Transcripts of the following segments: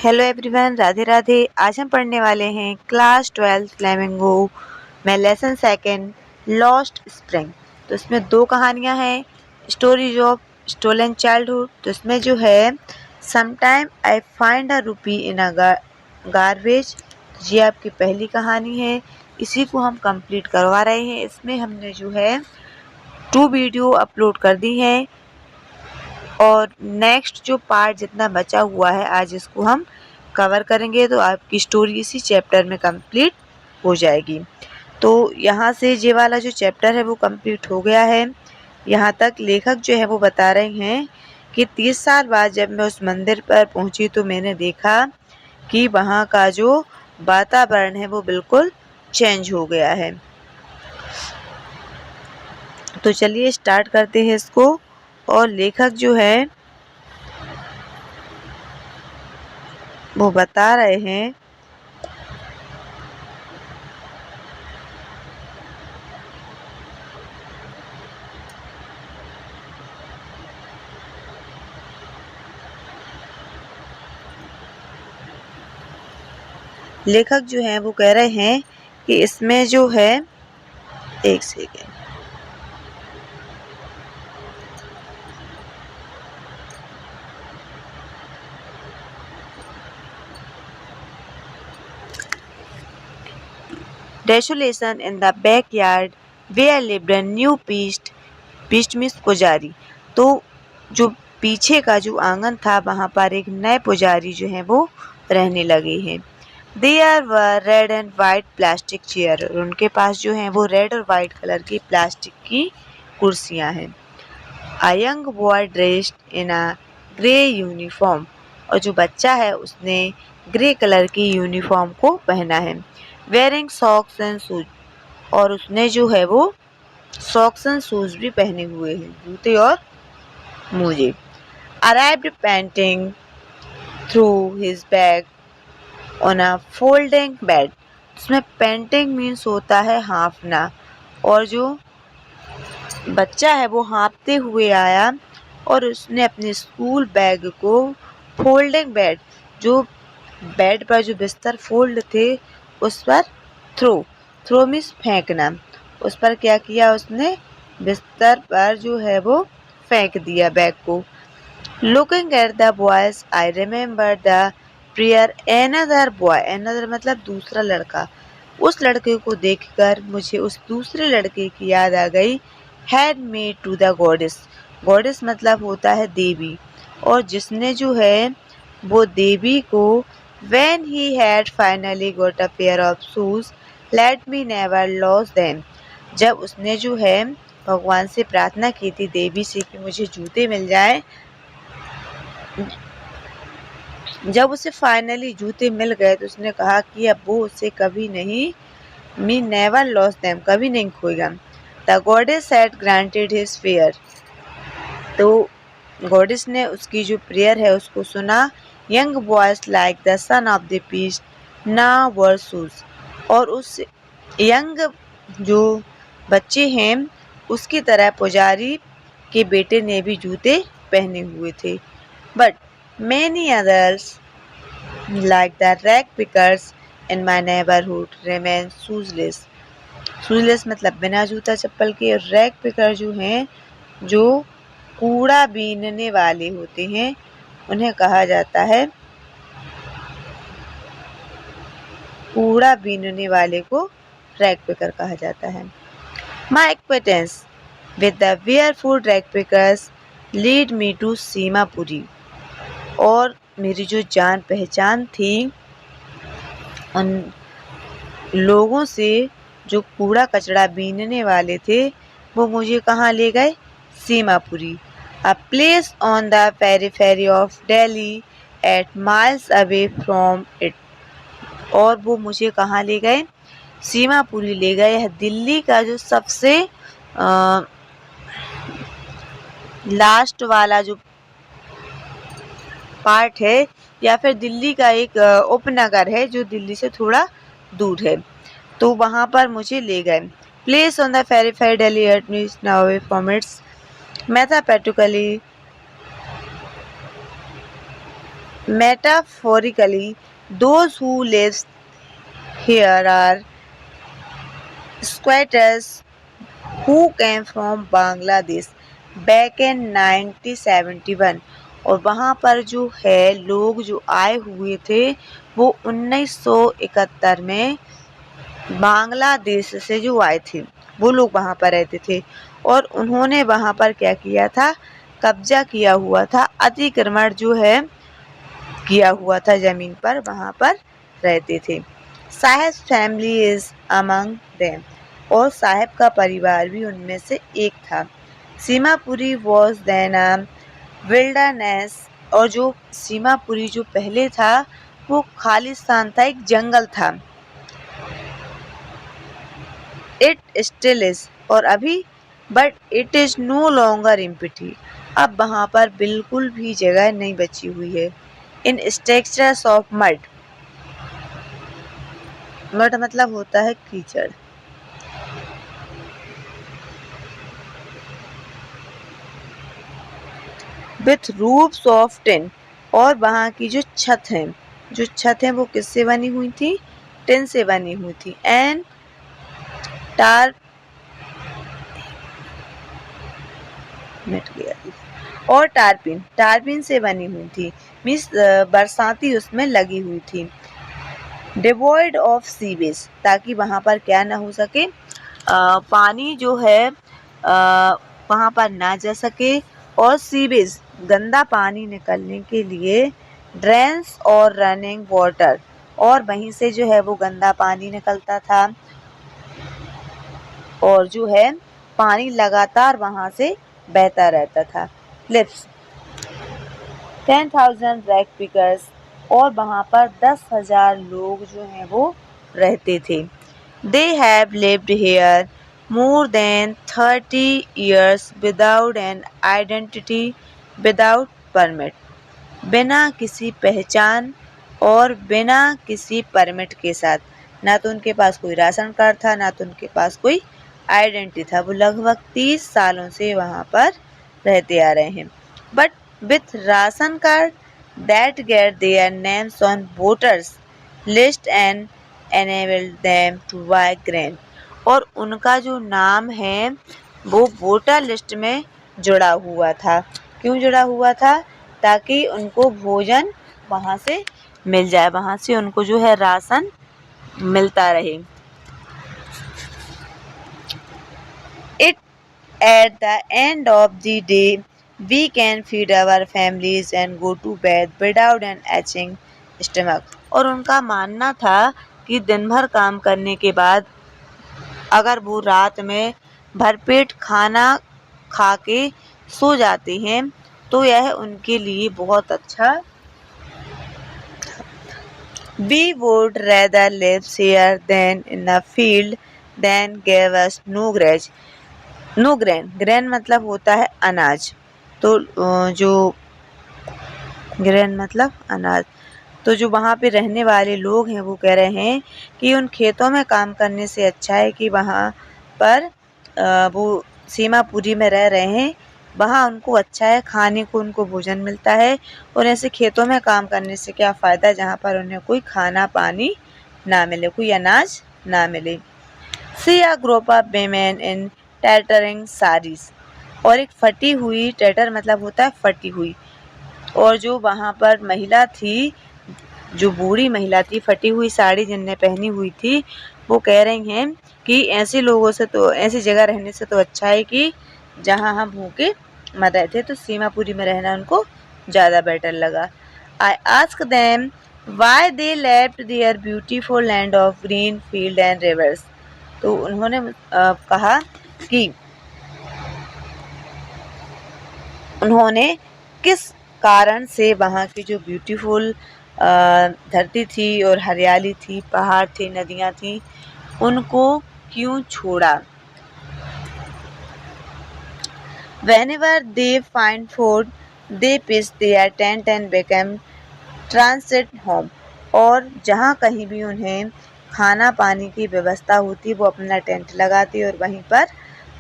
Hello everyone, Radhe Radhe. आज हम पढ़ने वाले हैं क्लास 12 फ्लेमिंगो में लेसन सेकंड लॉस्ट स्प्रिंग। तो इसमें दो कहानियां हैं, स्टोरीज ऑफ स्टोलन चाइल्डहुड। तो इसमें जो है समटाइम आई फाइंड अ रूपी इन अ गार्बेज, ये आपकी पहली कहानी है। इसी को हम कंप्लीट करवा रहे हैं। इसमें हमने जो है 2 वीडियो अपलोड कर दी हैं और नेक्स्ट जो पार्ट जितना बचा हुआ है आज इसको हम कवर करेंगे, तो आपकी स्टोरी इसी चैप्टर में कंप्लीट हो जाएगी। तो यहाँ से ये वाला जो चैप्टर है वो कंप्लीट हो गया है। यहाँ तक लेखक जो है वो बता रहे हैं कि 30 साल बाद जब मैं उस मंदिर पर पहुंची तो मैंने देखा कि वहाँ का जो वातावरण है वो बिल्कुल चेंज हो गया है। तो चलिए स्टार्ट करते हैं इसको। और लेखक जो है वो बता रहे हैं लेखक जो है वो कह रहे हैं कि इसमें जो है एक second, desolation in the backyard where lived a new priest means पुजारी। तो जो पीछे का जो आंगन था वहां पर एक नए पुजारी जो है वो रहने लगे हैं। There were red and white plastic chair, और उनके पास जो है वो रेड और वाइट कलर की प्लास्टिक की कुर्सियां हैं। A young boy dressed in a grey uniform, और जो बच्चा है उसने ग्रे कलर की यूनिफॉर्म को पहना है। वेयरिंग सॉक्स एंड शूज, और उसने जो है वो सॉक्स एंड शूज भी पहने हुए हैं, जूते और मोजे। Arrived painting through his bag on a folding bed, इसमें पेंटिंग मीन्स होता है हाँफना, और जो बच्चा है वो हाँफते हुए आया और उसने अपने स्कूल बैग को फोल्डिंग बेड, जो बेड पर जो बिस्तर फोल्ड थे उस पर थ्रो मीन्स फेंकना, उस पर क्या किया उसने, बिस्तर पर जो है वो फेंक दिया बैग को। Looking at the boys I remember the prayer another boy, another मतलब दूसरा लड़का, उस लड़के को देखकर मुझे उस दूसरे लड़के की याद आ गई। Had made to the goddess, goddess मतलब होता है देवी, और जिसने जो है वो देवी को when he had finally got a pair of shoes let me never lose them, जब उसने जो है भगवान से प्रार्थना की थी देवी से कि मुझे जूते मिल जाए, जब उसे फाइनली जूते मिल गए तो उसने कहा कि अब वो उसे कभी नहीं, मी नेवर लॉस देम, कभी नहीं खोएगा। The goddess had granted his prayer, तो गॉडेस ने उसकी जो प्रेयर है उसको सुना। Young boys like the son of the priest now wear shoes, और उस यंग जो बच्चे हैं उसकी तरह पुजारी के बेटे ने भी जूते पहने हुए थे। But many others like the rag pickers in my neighbourhood remain shoeless, shoeless मतलब बिना जूता चप्पल के, और रैग पिकर जो हैं जो कूड़ा बीनने वाले होते हैं उन्हें कहा जाता है, कूड़ा बीनने वाले को रैग पिकर कहा जाता है। My acquaintance with the barefoot rag pickers lead me to Seemapuri, और मेरी जो जान पहचान थी उन लोगों से जो कूड़ा कचरा बीनने वाले थे वो मुझे कहाँ ले गए, Seemapuri. A place on the periphery of Delhi at miles away from it, और वो मुझे कहाँ ले गए, सीमापुरी ले गए। है दिल्ली का जो सबसे लास्ट वाला जो पार्ट है, या फिर दिल्ली का एक उपनगर है जो दिल्ली से थोड़ा दूर है, तो वहाँ पर मुझे ले गए। Place on the periphery Delhi at means away from its mathematically Metaphorically, those who live here are squatters who came from Bangladesh back in 1971। और वहाँ पर जो है लोग जो आए हुए थे वो 1971 में बांग्लादेश से जो आए थे वो लोग वहाँ पर रहते थे और उन्होंने वहाँ पर क्या किया था, कब्जा किया हुआ था, अतिक्रमण जो है किया हुआ था जमीन पर, वहाँ पर रहते थे। Saheb family is among them, और साहेब का परिवार भी उनमें से एक था। Seemapuri was then a wilderness, और जो सीमापुरी जो पहले था वो खालिस्तान था, एक जंगल था। इट स्टिल इज, और अभी, but it is no longer empty, अब वहाँ पर बिल्कुल भी जगह नहीं बची हुई है। इन स्ट्रक्चर्स ऑफ मड, मड मतलब होता है कीचड़। विथ रूफ्स ऑफ टिन, और वहाँ की जो छत है वो किससे बनी हुई थी, टिन से बनी हुई थी। एंड टार मिट गया, और टारपिन से बनी हुई थी, मीन्स बरसाती उसमें लगी हुई थी। डिवॉइड ऑफ सीवेज, ताकि वहाँ पर क्या ना हो सके, पानी जो है वहाँ पर ना जा सके, और सीवेज गंदा पानी निकलने के लिए, ड्रेन्स और रनिंग वाटर, और वहीं से जो है वो गंदा पानी निकलता था और जो है पानी लगातार वहाँ से बहता रहता था। लिप्स 10,000 रैक पिकर्स, और वहाँ पर 10,000 लोग जो हैं वो रहते थे। They have lived here more than 30 years without an identity, without permit, बिना किसी पहचान और बिना किसी परमिट के साथ। ना तो उनके पास कोई राशन कार्ड था, ना तो उनके पास कोई आइडेंटिटी था। वो लगभग 30 सालों से वहाँ पर रहते आ रहे हैं। But with ration card that get their names on voters list and enable them to buy grain, और उनका जो नाम है वो वोटर लिस्ट में जुड़ा हुआ था। क्यों जुड़ा हुआ था? ताकि उनको भोजन वहाँ से मिल जाए, वहाँ से उनको जो है राशन मिलता रहे। It at the end of the day we can feed our families and go to bed without an aching stomach, और उनका मानना था कि दिन भर काम करने के बाद अगर वो रात में भरपेट खाना खा के सो जाते हैं तो यह उनके लिए बहुत अच्छा। We would rather live here than in a field than gave us no grain। Grain मतलब होता है अनाज, तो जो ग्रेन मतलब अनाज, तो जो वहाँ पे रहने वाले लोग हैं वो कह रहे हैं कि उन खेतों में काम करने से अच्छा है कि वहाँ पर वो सीमापुरी में रह रहे हैं, वहाँ उनको अच्छा है, खाने को उनको भोजन मिलता है, और ऐसे खेतों में काम करने से क्या फ़ायदा जहाँ पर उन्हें कोई खाना पानी ना मिले, कोई अनाज ना मिले। See a group of women in tattering saris, और एक फटी हुई, टैटर मतलब होता है फटी हुई, और जो वहाँ पर महिला थी, जो बूढ़ी महिला थी, फटी हुई साड़ी जिनने पहनी हुई थी, वो कह रही हैं कि ऐसे लोगों से तो, ऐसी जगह रहने से तो अच्छा है कि जहाँ हम भूखे मर रहे थे, तो सीमापुरी में रहना उनको ज़्यादा बेटर लगा। I ask them why they left their beautiful land of green field and rivers, तो उन्होंने कहा कि उन्होंने किस कारण से वहाँ की जो ब्यूटीफुल धरती थी और हरियाली थी, पहाड़ थे, नदियाँ थी, उनको क्यों छोड़ा। Whenever they find food, they pitch their tent and become transit home, और जहाँ कहीं भी उन्हें खाना पानी की व्यवस्था होती वो अपना टेंट लगाती और वहीं पर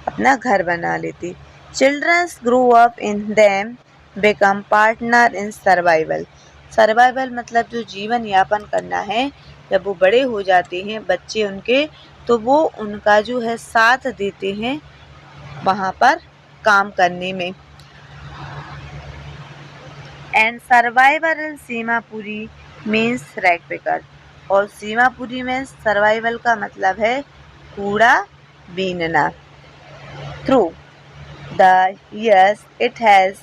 अपना घर बना लेती। Children grow up in them, become partner in survival, survival मतलब जो जीवन यापन करना है। जब वो बड़े हो जाते हैं बच्चे उनके, तो वो उनका जो है साथ देते हैं वहाँ पर काम करने में। And survival in Seemapuri means rag picker, और सीमापुरी में सर्वाइवल का मतलब है कूड़ा बीनना। Through the years it has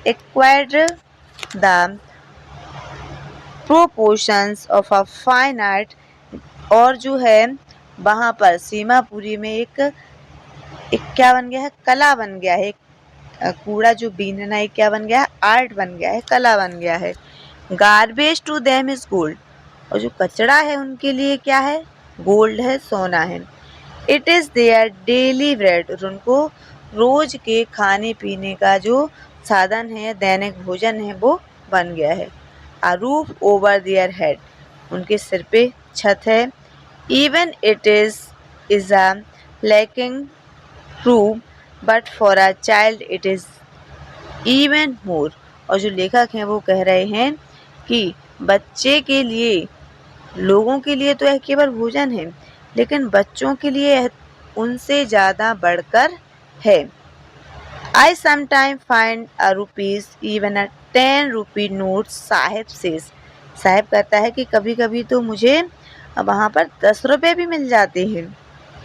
acquired the proportions of a fine art, और जो है वहाँ पर सीमापुरी में एक क्या बन गया है, कला बन गया है। कूड़ा जो बीनना एक क्या बन गया है, आर्ट बन गया है, कला बन गया है। Garbage to them is gold, और जो कचरा है उनके लिए क्या है, गोल्ड है, सोना है। It is their daily bread, और उनको रोज के खाने पीने का जो साधन है, दैनिक भोजन है, वो बन गया है। A roof over their head, उनके सिर पे छत है। Even it is a lacking room but for a child it is even more, और जो लेखक हैं वो कह रहे हैं कि बच्चे के लिए, लोगों के लिए तो यह केवल भोजन है, लेकिन बच्चों के लिए यह उनसे ज़्यादा बढ़कर है। I sometime find a rupees even a 10 rupee note, Saheb says, Saheb कहता है कि कभी कभी तो मुझे वहाँ पर 10 रुपये भी मिल जाते हैं।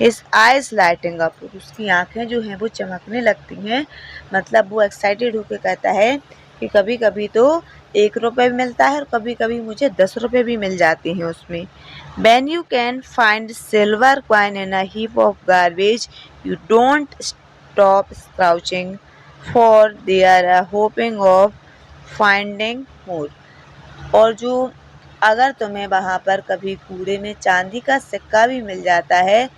हिज आइज लाइटिंग अप, उसकी आंखें जो हैं वो चमकने लगती हैं, मतलब वो एक्साइटेड होकर कहता है कि कभी कभी तो 1 रुपये भी मिलता है और कभी कभी मुझे 10 रुपये भी मिल जाते हैं उसमें। When you can find silver coin in a heap of garbage, you don't stop crouching, for they are hoping of finding more, और जो अगर तुम्हें वहाँ पर कभी कूड़े में चांदी का सिक्का भी मिल जाता है,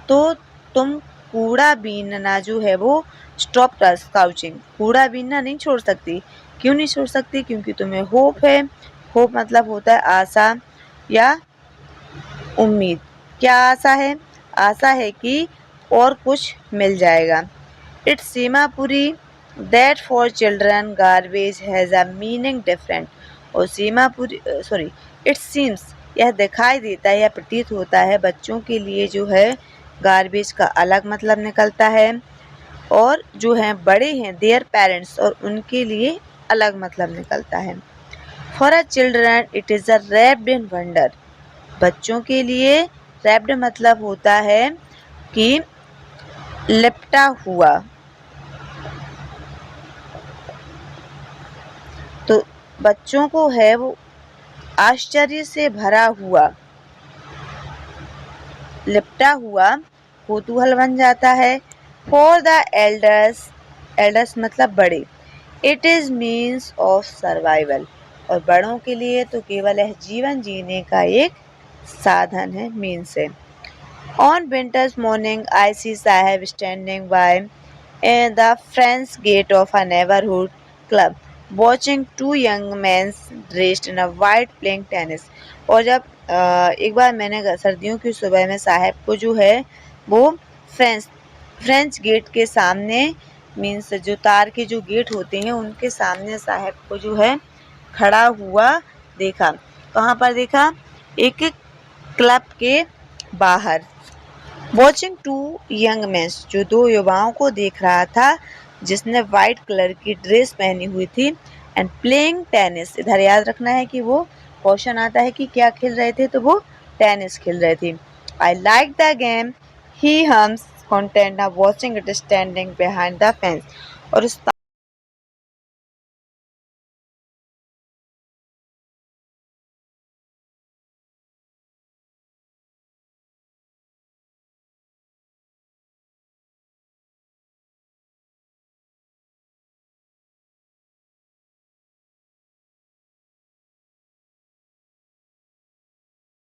तो तुम कूड़ा बीनना जो है वो स्टॉप कर, स्काउचिंग, कूड़ा बीनना नहीं छोड़ सकती। क्यों नहीं छोड़ सकती? क्योंकि तुम्हें होप है। होप मतलब होता है आशा या उम्मीद। क्या आशा है? आशा है कि और कुछ मिल जाएगा। It's Seemapuri that for children garbage has a meaning different, और सीमापुरी इट्स सीम्स, यह दिखाई देता है या प्रतीत होता है बच्चों के लिए जो है गार्बेज का अलग मतलब निकलता है, और जो हैं बड़े हैं देयर पेरेंट्स, और उनके लिए अलग मतलब निकलता है। For a children it is a wrapped in wonder, बच्चों के लिए रैप्ड मतलब होता है कि लिपटा हुआ, तो बच्चों को है वो आश्चर्य से भरा हुआ, लिपटा हुआ कौतूहल बन जाता है। फॉर द एल्डर्स, एल्डर्स मतलब बड़े, it is means of survival, और बड़ों के लिए तो केवल यह जीवन जीने का एक साधन है, मीन्स है। On winter's morning, I see Sahib standing by the French gate of a neighborhood club, watching two young men dressed in a white playing tennis. और जब एक बार मैंने सर्दियों की सुबह में साहब को जो है वो फ्रेंच गेट के सामने, मीन्स जो तार के जो गेट होते हैं उनके सामने साहब को जो है खड़ा हुआ देखा। कहाँ पर देखा? एक क्लब के बाहर। वॉचिंग टू यंग मैन, जो दो युवाओं को देख रहा था, जिसने वाइट कलर की ड्रेस पहनी हुई थी, एंड प्लेइंग टेनिस, इधर याद रखना है कि वो क्वेश्चन आता है कि क्या खेल रहे थे, तो वो टेनिस खेल रहे थे। I like the game he hums content watching it standing behind the fence, और उस